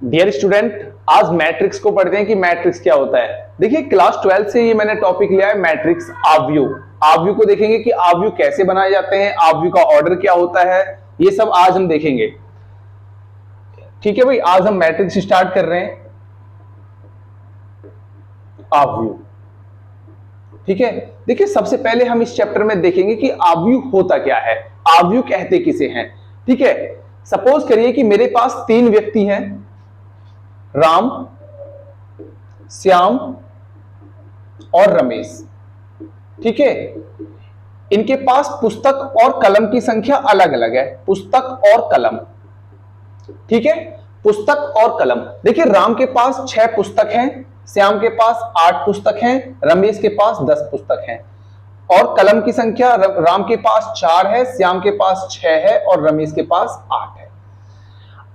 Dear student, आज matrix को पढ़ते हैं कि मैट्रिक्स क्या होता है। देखिए, क्लास 12 से ये मैंने टॉपिक लिया है मैट्रिक्स आव्यूह। आव्यूह को देखेंगे कि आव्यूह कैसे बनाए जाते हैं, आव्यूह का ऑर्डर क्या होता है, ये सब आज हम देखेंगे। ठीक है भाई, आज हम मैट्रिक्स स्टार्ट कर रहे हैं आव्यूह। ठीक है, देखिए सबसे पहले हम इस चैप्टर में देखेंगे कि आव्यूह होता क्या है, आव्यूह कहते किसे हैं। ठीक है, सपोज करिए कि मेरे पास तीन व्यक्ति हैं, राम, श्याम और रमेश। ठीक है, इनके पास पुस्तक और कलम की संख्या अलग अलग है, पुस्तक और कलम। ठीक है, पुस्तक और कलम। देखिए, राम के पास 6 पुस्तक हैं, श्याम के पास 8 पुस्तक हैं, रमेश के पास 10 पुस्तक हैं। और कलम की संख्या राम के पास 4 है, श्याम के पास 6 है और रमेश के पास 8 है।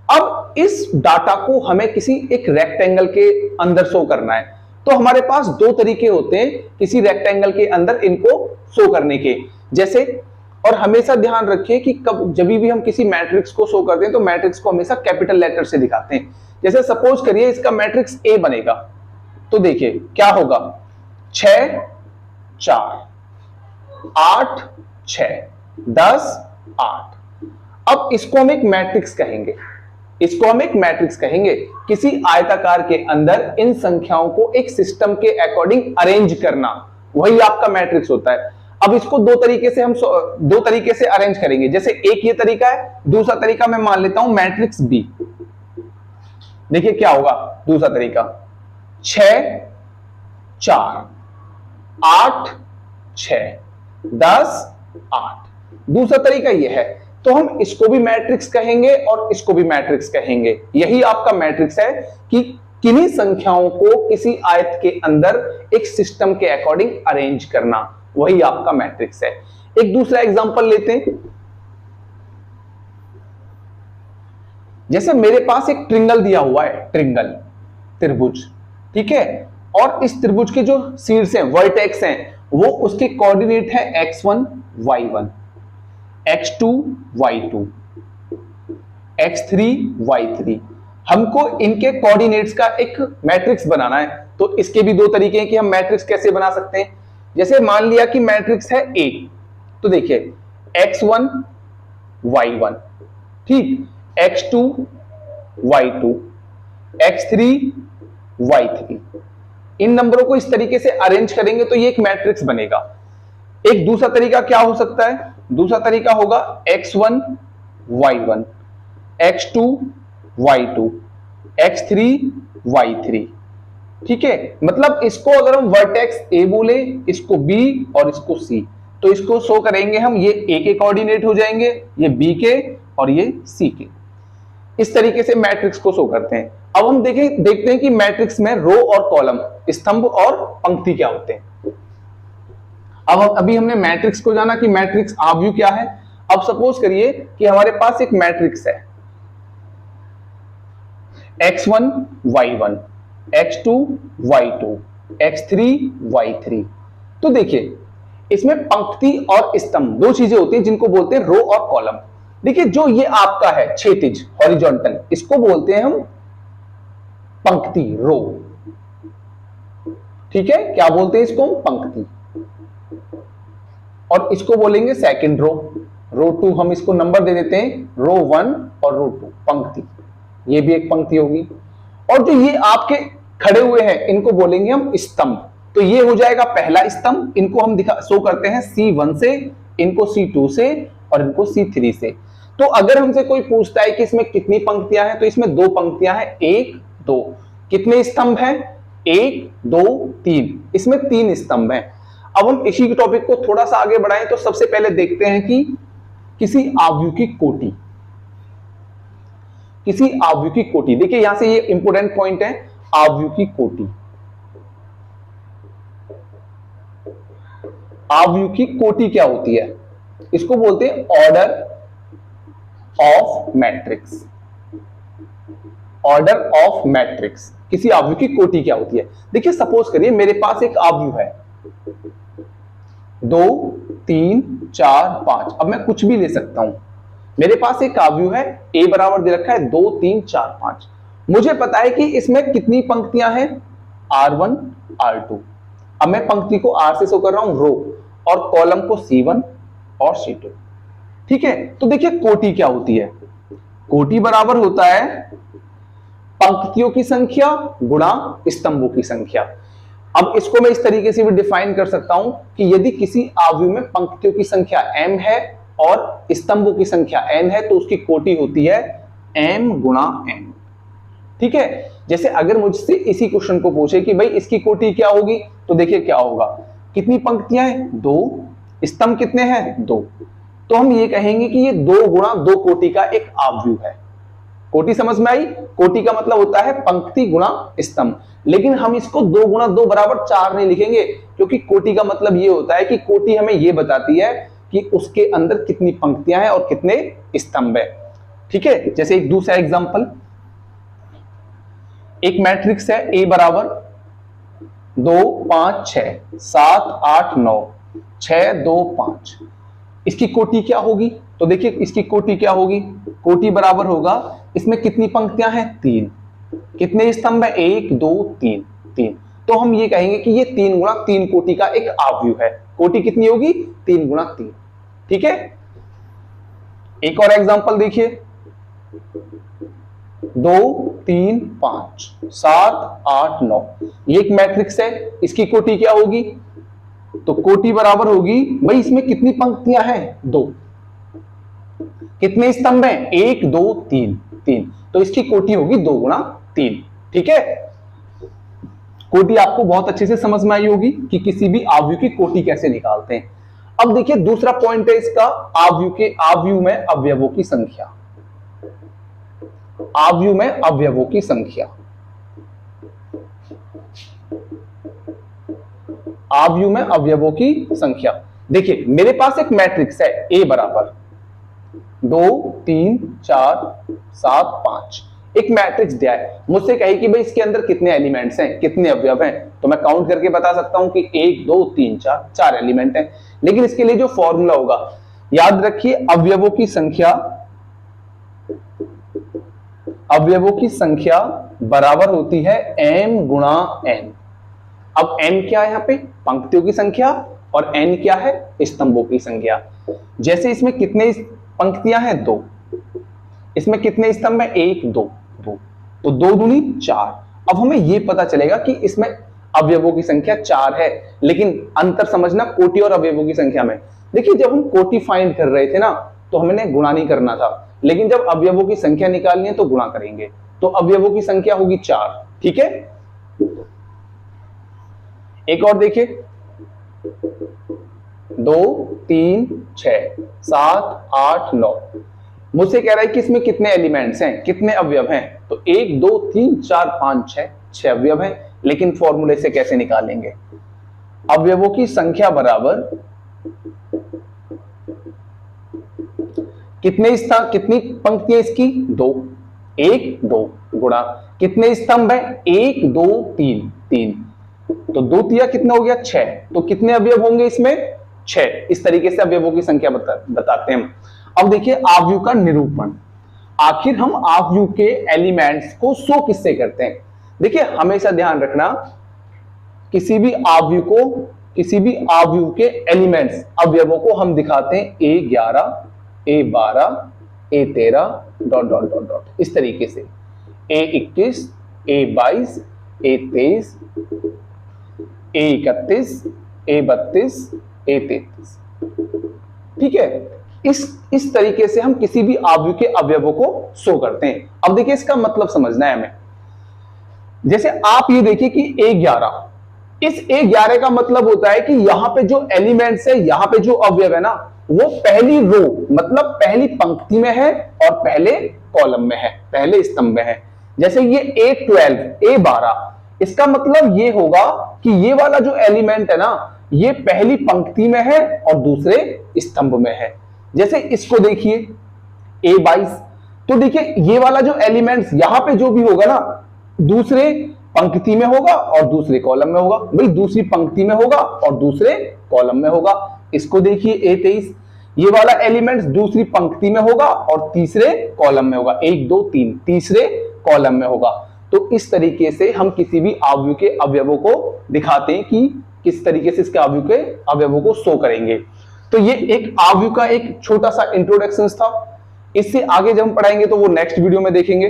अब इस डाटा को हमें किसी एक रेक्टेंगल के अंदर शो करना है, तो हमारे पास दो तरीके होते हैं किसी रेक्टेंगल के अंदर इनको शो करने के। जैसे, और हमेशा ध्यान रखिए कि जब भी हम किसी मैट्रिक्स को शो करते हैं तो मैट्रिक्स को हमेशा कैपिटल लेटर से दिखाते हैं। जैसे सपोज करिए इसका मैट्रिक्स ए बनेगा, तो देखिए क्या होगा, 6 4 8 6 10 8। अब इसको हम एक मैट्रिक्स कहेंगे, इसको हम एक मैट्रिक्स कहेंगे। किसी आयताकार के अंदर इन संख्याओं को एक सिस्टम के अकॉर्डिंग अरेंज करना, वही आपका मैट्रिक्स होता है। अब इसको दो तरीके से अरेंज करेंगे। जैसे एक ये तरीका है, दूसरा तरीका मैं मान लेता हूं मैट्रिक्स बी। देखिए क्या होगा दूसरा तरीका, 6 4 8 6 10 8। दूसरा तरीका यह है, तो हम इसको भी मैट्रिक्स कहेंगे और इसको भी मैट्रिक्स कहेंगे। यही आपका मैट्रिक्स है कि किन्हीं संख्याओं को किसी आयत के अंदर एक सिस्टम के अकॉर्डिंग अरेंज करना, वही आपका मैट्रिक्स है। एक दूसरा एग्जांपल लेते हैं। जैसे मेरे पास एक ट्रिंगल दिया हुआ है, ट्रिंगल त्रिभुज। ठीक है, और इस त्रिभुज के जो शीर्ष हैं, वर्टेक्स हैं, वो उसके कोऑर्डिनेट है x1 y1, x2 y2, x3 y3। हमको इनके कोऑर्डिनेट्स का एक मैट्रिक्स बनाना है, तो इसके भी दो तरीके हैं कि हम मैट्रिक्स कैसे बना सकते हैं। जैसे मान लिया कि मैट्रिक्स है A, तो देखिए x1 y1, ठीक, x2 y2, x3 y3। इन नंबरों को इस तरीके से अरेंज करेंगे तो ये एक मैट्रिक्स बनेगा। एक दूसरा तरीका क्या हो सकता है, दूसरा तरीका होगा x1 y1, x2 y2, x3 y3। ठीक है, मतलब इसको अगर हम वर्टेक्स A बोले, इसको B और इसको C, तो इसको शो करेंगे हम, ये A के कोऑर्डिनेट हो जाएंगे, ये B के और ये C के। इस तरीके से मैट्रिक्स को शो करते हैं। अब हम देखते हैं कि मैट्रिक्स में रो और कॉलम, स्तंभ और पंक्ति क्या होते हैं। अभी हमने मैट्रिक्स को जाना कि मैट्रिक्स आव्यूह क्या है। अब सपोज करिए कि हमारे पास एक मैट्रिक्स है x1 y1, x2 y2, x3 y3। तो देखिए इसमें पंक्ति और स्तंभ दो चीजें होती हैं जिनको बोलते हैं रो और कॉलम। देखिए जो ये आपका है क्षैतिज हॉरिजॉन्टल, इसको बोलते हैं हम पंक्ति, रो। ठीक है, क्या बोलते हैं इसको हम, पंक्ति। और इसको बोलेंगे सेकंड रो, रो 2 हम इसको नंबर दे देते हैं, रो 1 और रो 2, पंक्ति। ये भी एक पंक्ति होगी। और जो ये आपके खड़े हुए हैं इनको बोलेंगे हम स्तंभ। तो ये हो जाएगा पहला स्तंभ, इनको हम शो करते हैं C1 से, इनको C2 से और इनको C3 से। तो अगर हमसे कोई पूछता है कि इसमें कितनी पंक्तियां हैं, तो इसमें 2 पंक्तियां हैं, 1 2। कितने स्तंभ हैं, 1 2 3, इसमें 3 स्तंभ हैं। अब हम इसी टॉपिक को थोड़ा सा आगे बढ़ाएं तो सबसे पहले देखते हैं कि किसी आव्यूह की कोटि, किसी आव्यूह की कोटि। देखिए यहां से ये इंपोर्टेंट पॉइंट है, आव्यूह की कोटि। आव्यूह की कोटि क्या होती है, इसको बोलते हैं order of matrix. Order of matrix, किसी आव्यूह की कोटि क्या होती है। देखिए सपोज करिए मेरे पास एक आव्यूह है 2 3 4 5। अब मैं कुछ भी ले सकता हूं, मेरे पास एक आव्यूह है, ए बराबर दे रखा है 2 3 4 5, मुझे पता है कि इसमें कितनी पंक्तियां हैं, R1 R2। अब मैं पंक्ति को R से शो कर रहा हूं रो, और कॉलम को C1 और C2। ठीक है, तो देखिए कोटि क्या होती है, कोटि बराबर होता है पंक्तियों की संख्या गुणा स्तंभों की संख्या। अब इसको मैं इस तरीके से भी डिफाइन कर सकता हूं कि यदि किसी आव्यूह में पंक्तियों की संख्या m है और स्तंभों की संख्या n है, तो उसकी कोटि होती है m गुणा n। ठीक है, जैसे अगर मुझसे इसी क्वेश्चन को पूछे कि भाई इसकी कोटि क्या होगी, तो देखिए क्या होगा, कितनी पंक्तियां हैं, 2, स्तंभ कितने हैं, 2, तो हम ये कहेंगे कि ये 2 गुणा 2 कोटि का एक आव्यूह है। कोटि समझ में आई, कोटि का मतलब होता है पंक्ति गुणा स्तंभ, लेकिन हम इसको 2 गुणा 2 बराबर 4 नहीं लिखेंगे, क्योंकि कोटि का मतलब ये होता है कि कोटि हमें ये बताती है कि उसके अंदर कितनी पंक्तियां हैं और कितने स्तंभ है। ठीक है, जैसे एक दूसरा एग्जांपल, एक मैट्रिक्स है A बराबर 2 5 6 7 8 9 6 2 5। इसकी कोटि क्या होगी, तो देखिए इसकी कोटि क्या होगी, कोटि बराबर होगा, इसमें कितनी पंक्तियां हैं, 3, कितने स्तंभ है, 1 2 3 3। तो हम ये कहेंगे कि ये 3 गुणा 3 कोटि का एक आव्यूह है। कोटि कितनी होगी, 3 गुणा 3। ठीक है, एक और एग्जांपल देखिए, 2 3 5 7 8 9, ये एक मैट्रिक्स है, इसकी कोटि क्या होगी, तो कोटि बराबर होगी, भाई इसमें कितनी पंक्तियां हैं, 2, कितने स्तंभ हैं, 1 2 3 3, तो इसकी कोटि होगी 2 गुणा 3। ठीक है, कोटि आपको बहुत अच्छे से समझ में आई होगी कि किसी भी आव्यूह की कोटि कैसे निकालते हैं। अब देखिए दूसरा पॉइंट है इसका, आव्यूह में अवयवों की संख्या, आव्यूह में अवयवों की संख्या, आव्यूह में अवयवों की संख्या। देखिए मेरे पास एक मैट्रिक्स है A बराबर 2 3 4 7 5, एक मैट्रिक्स दिया है, मुझसे कहे कि भाई इसके अंदर कितने एलिमेंट्स हैं, कितने अवयव हैं, तो मैं काउंट करके बता सकता हूं कि 1 2 3 4 4 एलिमेंट हैं। लेकिन इसके लिए जो फॉर्मूला होगा, याद रखिए अवयवों की संख्या, अवयवों की संख्या बराबर होती है m गुणा n। अब m क्या है, यहां पे पंक्तियों की संख्या, और n क्या है, स्तंभों की संख्या। जैसे इसमें कितने पंक्तियां हैं, 2, इसमें कितने स्तंभ हैं, 1 2 2, तो 2 दूनी 4। अब हमें यह पता चलेगा कि इसमें अवयवों की संख्या 4 है, लेकिन अंतर समझना कोटि और अवयवों की संख्या में। देखिए जब हम कोटि फाइंड कर रहे थे ना, तो हमने गुणा नहीं करना था, लेकिन जब अवयवों की संख्या निकालनी है तो गुणा करेंगे, तो अवयवों की संख्या होगी 4। ठीक है, एक और देखिए, 2 3 6 7 8 9, मुझसे कह रहा है कि इसमें कितने एलिमेंट्स हैं, कितने अवयव हैं, तो 1 2 3 4 5 6 अवयव हैं। लेकिन फॉर्मूले से कैसे निकालेंगे, अवयवों की संख्या बराबर कितनी पंक्तियां इसकी, 2, 1 2 गुणा कितने स्तंभ है, 1 2 3 3, तो 2 तिया कितना हो गया, 6, तो कितने अवयव होंगे इसमें, 6। इस तरीके से अवयवों की संख्या बताते हैं। अब देखिए आव्यूह का निरूपण, आखिर हम आव्यूह के एलिमेंट्स को शो किससे करते हैं। देखिए हमेशा ध्यान रखना, किसी भी आव्यूह के एलिमेंट्स, अवयवों को हम दिखाते हैं A11 A12 A13 dot dot dot dot, इस तरीके से A21 A22 A23 A31 A32 A33। ठीक है, इस तरीके से हम किसी भी आव्यूह के अवयवों को शो करते हैं। अब देखिए इसका मतलब समझना है हमें, जैसे आप ये देखिए कि A11, इस A11 का मतलब होता है कि यहां पे जो एलिमेंट्स है, यहां पे जो अवयव है ना, वो पहली रो मतलब पहली पंक्ति में है और पहले कॉलम में है, पहले स्तंभ में है। जैसे ये A12 A12, इसका मतलब ये होगा कि ये वाला जो एलिमेंट है ना, ये पहली पंक्ति में है और दूसरे स्तंभ में है। जैसे इसको देखिए A22, तो देखिए ये वाला जो एलिमेंट्स यहां पे जो भी होगा ना, दूसरे पंक्ति में होगा और दूसरे कॉलम में होगा, भाई दूसरी पंक्ति में होगा और दूसरे कॉलम में होगा। इसको देखिए A23, ये वाला एलिमेंट्स दूसरी पंक्ति में होगा और तीसरे कॉलम में होगा, 1 2 3, तीसरे कॉलम में होगा। तो इस तरीके से हम किसी भी अवयव के अवयवों को दिखाते हैं कि किस तरीके से इसके अवयव के अवयवों को शो करेंगे। तो ये एक अवयव का एक छोटा सा इंट्रोडक्शन था। इससे आगे जब हम पढ़ाएंगे तो वो नेक्स्ट वीडियो में देखेंगे।